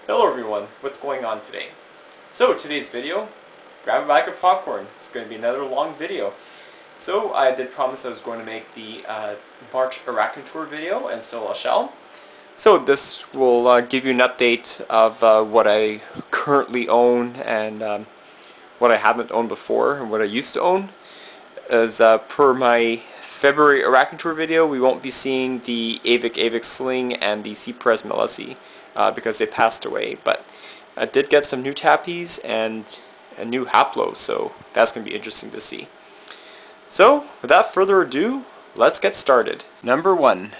Hello everyone, what's going on today? So today's video, grab a bag of popcorn. It's going to be another long video. So I did promise I was going to make the March Arachnotour video, and still I shall. So this will give you an update of what I currently own and what I haven't owned before and what I used to own. As per my February Arachnotour video, we won't be seeing the Avik Sling and the Cypress Melisi because they passed away, but I did get some new tappies and a new haplo, so that's going to be interesting to see. So, without further ado, let's get started. Number 1,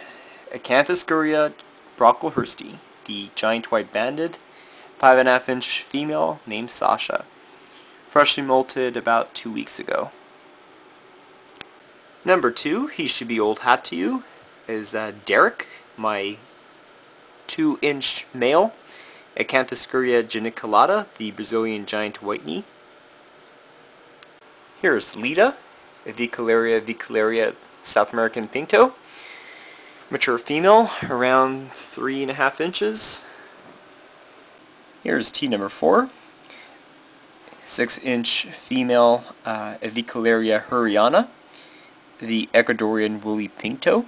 Acanthoscuria brocklehursti, the giant white-banded, 5.5 inch female named Sasha. Freshly molted about 2 weeks ago. Number 2, he should be old hat to you, is Derek, my 2-inch male, Acanthoscuria geniculata, the Brazilian giant white knee. Here's Lita, Avicularia South American Pinto, mature female, around 3.5 inches. Here's T number 4, 6-inch female Avicularia hurriana, the Ecuadorian woolly pinto,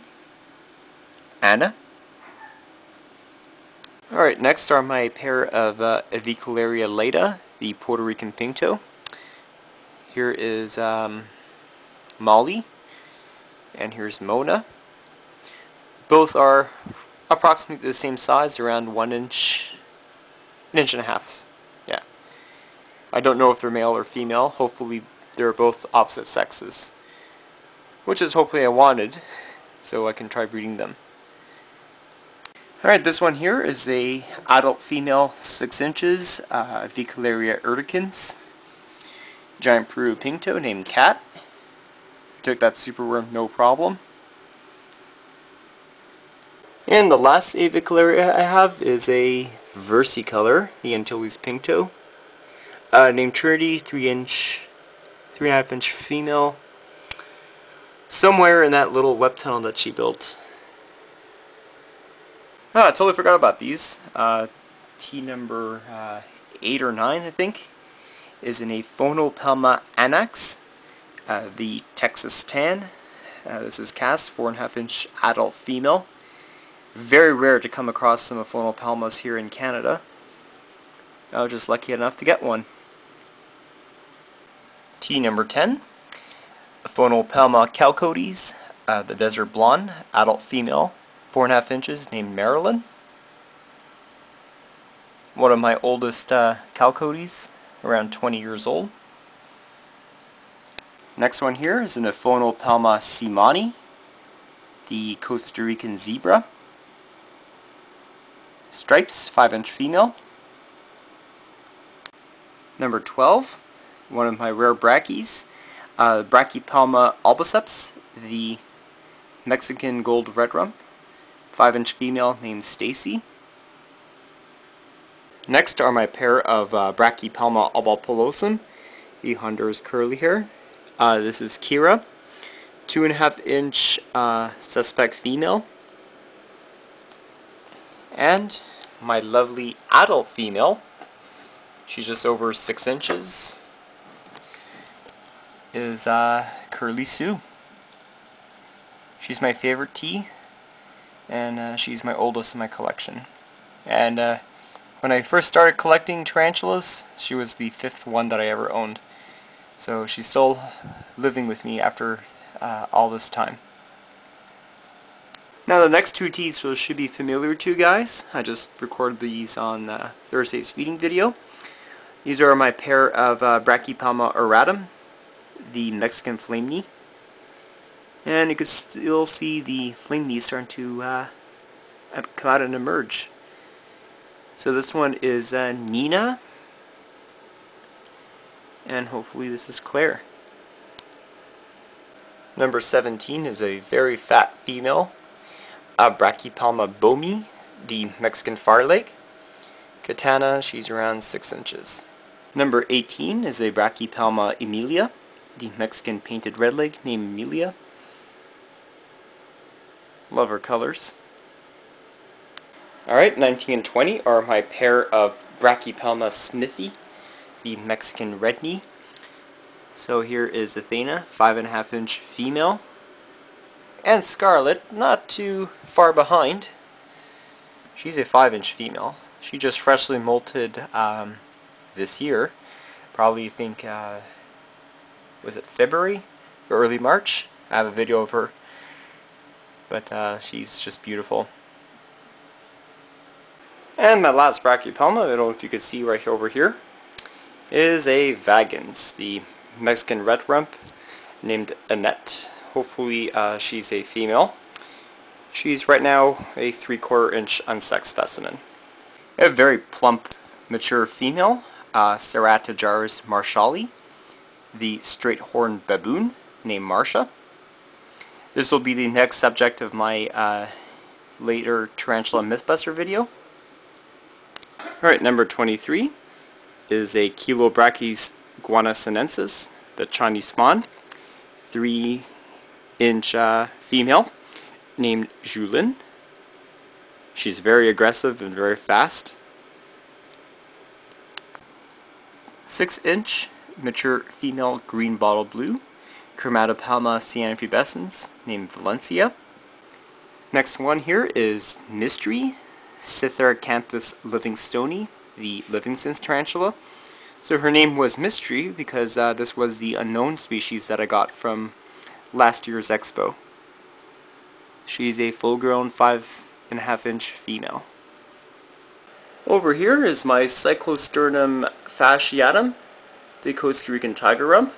Anna. Alright, next are my pair of Avicularia leda, the Puerto Rican pinto. Here is Molly, and here's Mona. Both are approximately the same size, around 1 inch, an inch and a half. Yeah. I don't know if they're male or female. Hopefully they're both opposite sexes, which is hopefully I wanted, so I can try breeding them. Alright, this one here is a adult female, 6 inches, Avicularia urticans, giant Peru pinto named Cat. Took that superworm no problem. And the last Avicularia I have is a versicolor, the Antilles pinto, named Trinity, 3.5 inch female, somewhere in that little web tunnel that she built. I totally forgot about these. T number 8 or 9, I think, is an Aphonopelma anax, the Texas tan. This is cast, 4.5 inch adult female. Very rare to come across some Aphonopelmas here in Canada. I was just lucky enough to get one. T number 10, Aphonopelma chalcodes, the desert blonde, adult female, 4.5 inches, named Marilyn. One of my oldest chalcodes, around 20 years old. Next one here is an Aphonopelma simani, the Costa Rican zebra. Stripes, 5-inch female. Number 12, one of my rare brackies, Brachypelma albiceps, the Mexican gold red rump, 5-inch female named Stacy. Next are my pair of Brachypelma albopilosum, the Honduras curly hair. This is Kira, 2.5 inch suspect female. And my lovely adult female, she's just over 6 inches, is Curly Sue. She's my favorite T, and she's my oldest in my collection. And when I first started collecting tarantulas, she was the 5th one that I ever owned. So she's still living with me after all this time. Now the next 2 T's should be familiar to you guys. I just recorded these on Thursday's feeding video. These are my pair of Brachypelma auratum, the Mexican flame knee. And you can still see the flame knee starting to come out and emerge. So this one is Nina, and hopefully this is Claire. Number 17 is a very fat female, Brachypelma bomi, the Mexican far leg. Katana, she's around 6 inches. Number 18 is a Brachypelma emilia, the Mexican painted redleg named Emilia. Love her colors. Alright, 19 and 20 are my pair of Brachypelma smithi, the Mexican red knee. So here is Athena, 5.5 inch female. And Scarlet, not too far behind. She's a 5-inch female. She just freshly molted this year. Probably think, was it February or early March? I have a video of her. But she's just beautiful. And my last Brachypelma, I don't know if you could see right over here, is a Vagans, the Mexican red rump, named Annette. Hopefully she's a female. She's right now a 3/4 inch unsexed specimen. A very plump, mature female, Ceratojaris marshalli, the straight horned baboon, named Marsha. This will be the next subject of my later Tarantula Mythbuster video. Alright, number 23 is a Chilobrachys guanasinensis, the Chinese swan, 3-inch female, named Julin. She's very aggressive and very fast. 6-inch mature female green bottle blue, Chromatopelma cyanopubescens, named Valencia. Next one here is Mystery, Cytheracanthus livingstoni, the Livingston's tarantula. So her name was Mystery because this was the unknown species that I got from last year's expo. She's a full-grown 5.5 inch female. Over here is my Cyclosternum fasciatum, the Costa Rican tiger rump.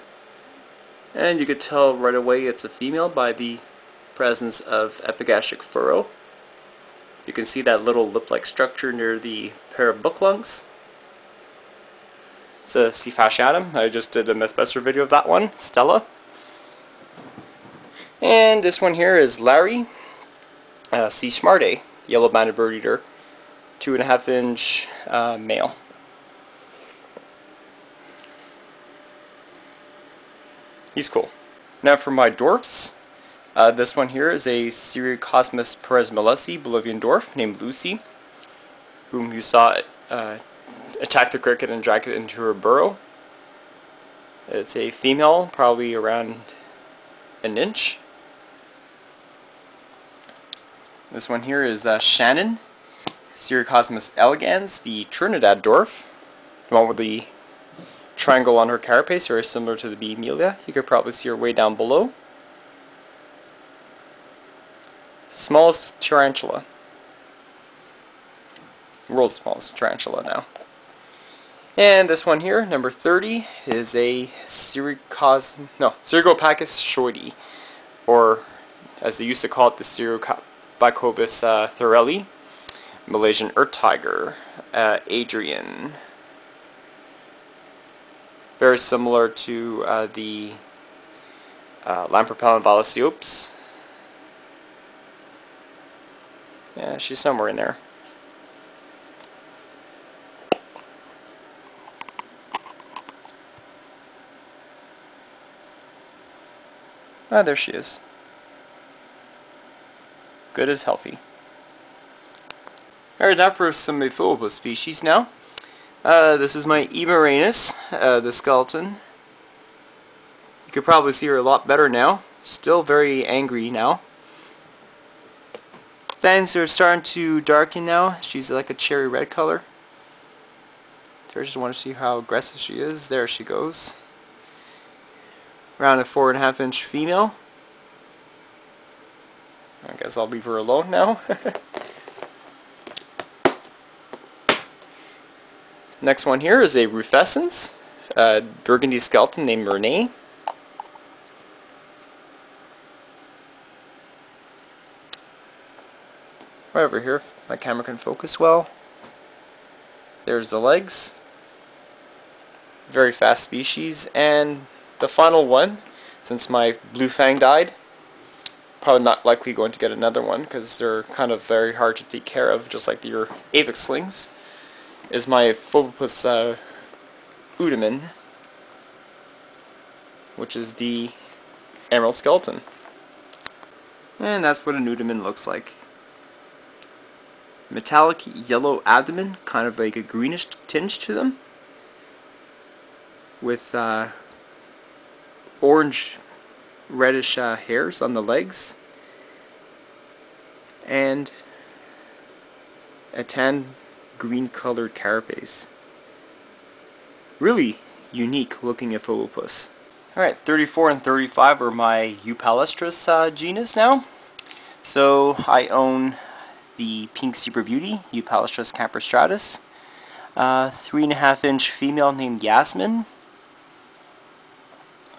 And you could tell right away it's a female by the presence of epigastric furrow. You can see that little lip-like structure near the pair of book lungs. It's a C. fasciatum. I just did a Mythbuster video of that one, Stella. And this one here is Larry, C. smarte, yellow-banded bird eater, 2.5 inch male. He's cool. Now for my dwarfs. This one here is a Cyricosmus peresmilesi Bolivian dwarf named Lucy, whom you saw attack the cricket and drag it into her burrow. It's a female, probably around an inch. This one here is Shannon, Cyricosmus elegans, the Trinidad dwarf, the one with the triangle on her carapace, very similar to the B. Amelia. You could probably see her way down below. Smallest tarantula. World's smallest tarantula now. And this one here, number 30, is a Cyrigopacus shoidi, or as they used to call it, the Cyrigopacus thorelli, Malaysian earth tiger, Adrian. Very similar to the Lampropelma valaciops. Yeah, she's somewhere in there. Ah, there she is. Good as healthy. Alright, now for some Ephiopus species now. This is my Emeranus, the skeleton. You could probably see her a lot better now. Still very angry now. Fangs are starting to darken now. She's like a cherry red color. I just want to see how aggressive she is. There she goes. Around a 4.5 inch female. I guess I'll leave her alone now. Next one here is a Rufescens, burgundy skeleton named Renee. Right over here, if my camera can focus well. There's the legs. Very fast species. And the final one, since my blue fang died, probably not likely going to get another one because they're kind of very hard to take care of, just like your avic slings, is my Phobopus udaman, which is the emerald skeleton. And that's what an udaman looks like. metallic yellow abdomen, kind of like a greenish tinge to them, with orange reddish hairs on the legs, and a tan green colored carapace. Really unique looking Epholopus. Alright, 34 and 35 are my Eupalestris genus now. So I own the Pink Super Beauty, Eupalestris camperstratus, 3.5 inch female named Yasmin.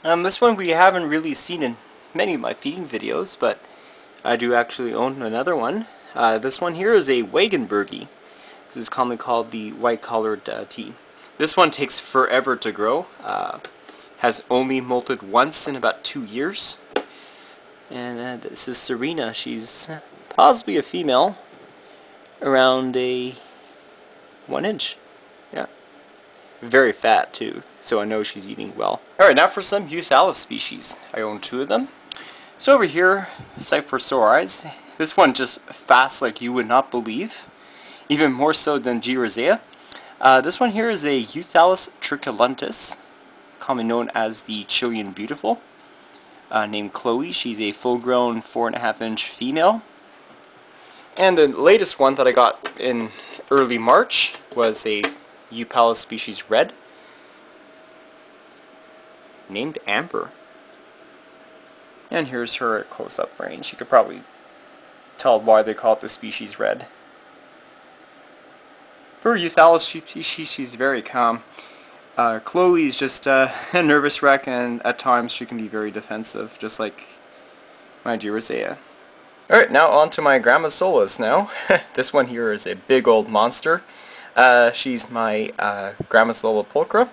This one we haven't really seen in many of my feeding videos, but I do actually own another one. This one here is a Wagenbergie. This is commonly called the white-collared tea. This one takes forever to grow. Has only molted once in about 2 years. And this is Serena. She's possibly a female, around a 1 inch. Yeah. Very fat too, so I know she's eating well. Alright, now for some Euthalus species. I own 2 of them. So over here, Cyphosaurides. This one just fast like you would not believe. Even more so than G. rosea. This one here is a Euthalus tricoluntus, commonly known as the Chilean Beautiful, named Chloe. She's a full-grown 4.5 inch female. And the latest one that I got in early March was a Eupalus species Red, named Amber. And here's her at close-up range. You could probably tell why they call it the species Red. For Euthalus species, she's very calm. Chloe is just a nervous wreck, and at times she can be very defensive, just like my G. rosea. Alright, now on to my Grammosolas now. This one here is a big old monster. She's my Grammosola pulchra,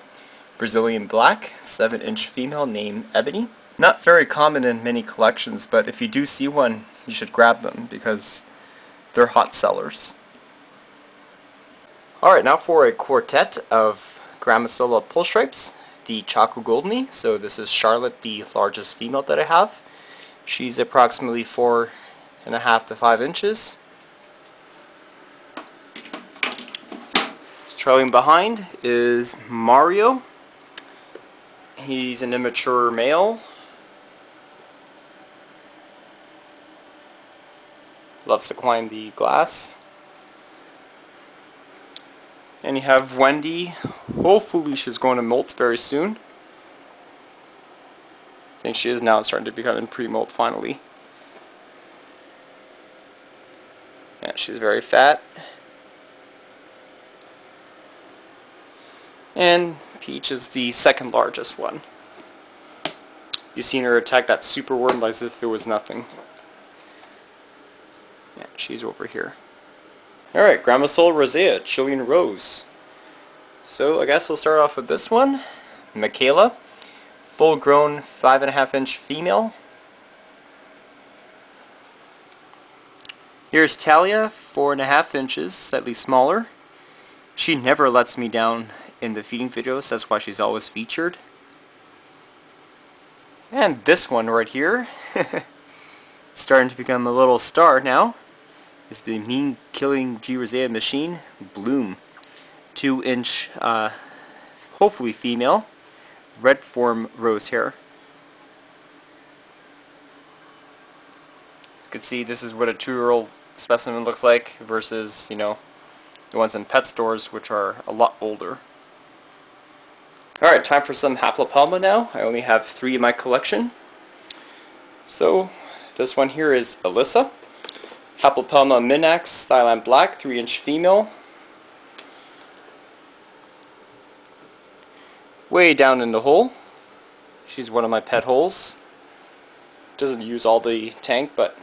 Brazilian black, 7 inch female named Ebony. Not very common in many collections, but if you do see one, you should grab them because they're hot sellers. Alright, now for a quartet of Grammosola pulstripes, the Chaco Goldeny. So this is Charlotte, the largest female that I have. She's approximately 4.5 to 5 inches. Trailing behind is Mario. He's an immature male. Loves to climb the glass. And you have Wendy. Hopefully she's going to molt very soon. I think she is now starting to become in pre-molt finally. Yeah, she's very fat. And Peach is the second largest one. You've seen her attack that super worm as if there was nothing. Yeah, she's over here. Alright, Grammosola rosea, Chilean Rose. So I guess we'll start off with this one. Michaela, full grown 5.5 inch female. Here's Talia, 4.5 inches, slightly smaller. She never lets me down in the feeding videos, that's why she's always featured. And this one right here, starting to become a little star now, is the mean killing G. rosea machine, Bloom. 2 inch, hopefully female, red form rose hair. As you can see, this is what a 2-year-old specimen looks like versus, you know, the ones in pet stores, which are a lot older. Alright, time for some Haplopelma now. I only have 3 in my collection. So, this one here is Alyssa. Haplopelma minax, Thailand black, 3 inch female. Way down in the hole. She's one of my pet holes. Doesn't use all the tank, but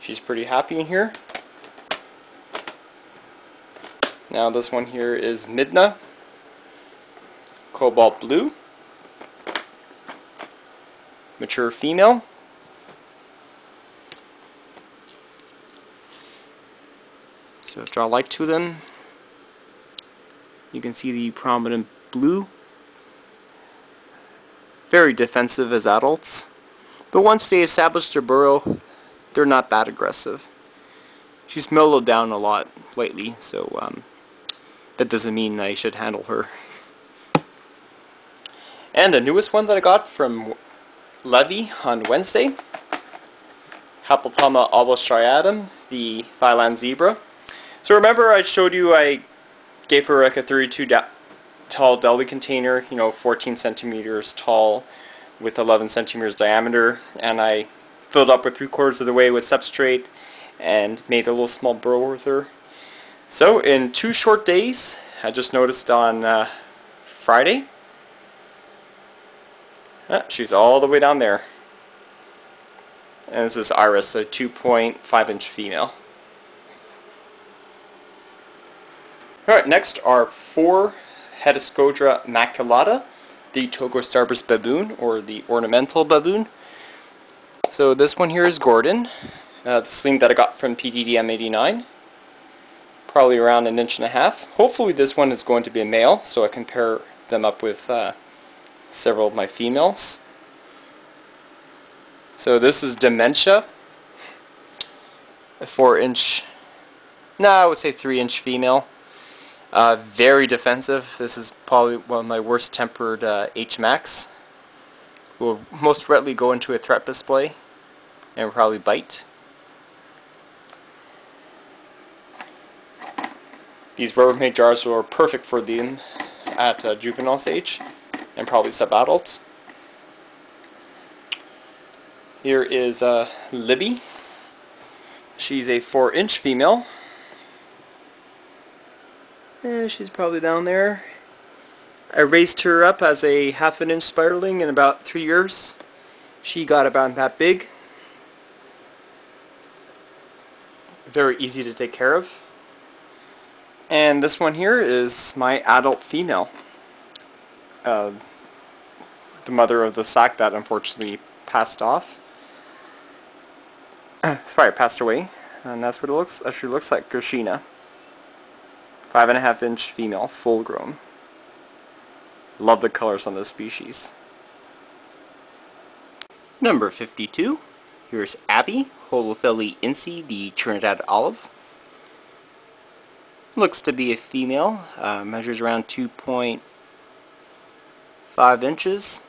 she's pretty happy in here. Now this one here is Midna, cobalt blue, mature female. So draw light to them. You can see the prominent blue. Very defensive as adults, but once they establish their burrow, they're not that aggressive. She's mellowed down a lot lately, so that doesn't mean I should handle her. And the newest one that I got from Levy on Wednesday, Hapalpalma albostriatum, the Thailand zebra. So remember I showed you I gave her like a 32 tall deli container, 14 centimeters tall with 11 centimeters diameter, and I filled up with 3/4 of the way with substrate and made a little small burrow with her. So in 2 short days, I just noticed on Friday, she's all the way down there. And this is Iris, a 2.5-inch female. Alright, next are 4 Hediscodra maculata, the Togo starburst baboon, or the ornamental baboon. So this one here is Gordon, the sling that I got from PDDM 89. Probably around 1.5 inches. Hopefully this one is going to be a male, so I can pair them up with several of my females. So this is Dementia, a 4-inch, I would say 3-inch female. Very defensive. This is probably one of my worst tempered H-Max. Will most readily go into a threat display and will probably bite. These Rubbermaid jars are perfect for them at juvenile stage and probably sub-adult. Here is Libby. She's a 4-inch female. She's probably down there. I raised her up as a 1/2 inch spiderling in about 3 years. She got about that big. Very easy to take care of. And this one here is my adult female. The mother of the sac that unfortunately passed off. Sorry, passed away. And that's what it looks. Actually looks like Gershina. 5.5-inch female, full grown. Love the colors on this species. Number 52. Here's Abby, Holothele inci, the Trinidad olive. Looks to be a female. Measures around 2.5 inches.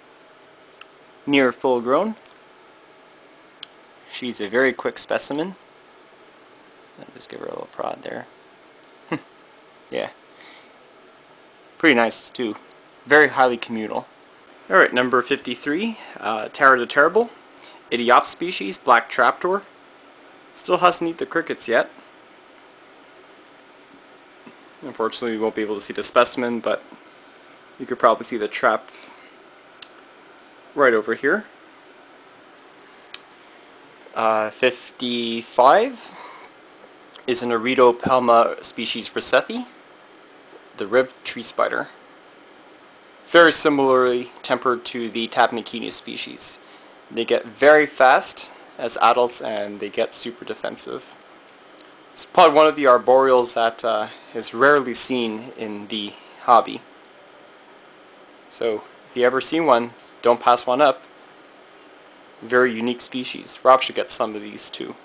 Near full grown. She's a very quick specimen. I'll just give her a little prod there. Yeah. Pretty nice too. Very highly communal. Alright, number 53. Terra the Terrible. Idiop species, black trapdoor. Still hasn't eaten the crickets yet. Unfortunately we won't be able to see the specimen, but you could probably see the trap right over here. 55 is an Arachnotour species Recepi, the ribbed tree spider. Very similarly tempered to the Tabnakini species. They get very fast as adults and they get super defensive. It's probably one of the arboreals that is rarely seen in the hobby. So if you ever see one, don't pass one up. Very unique species. Rob should get some of these too.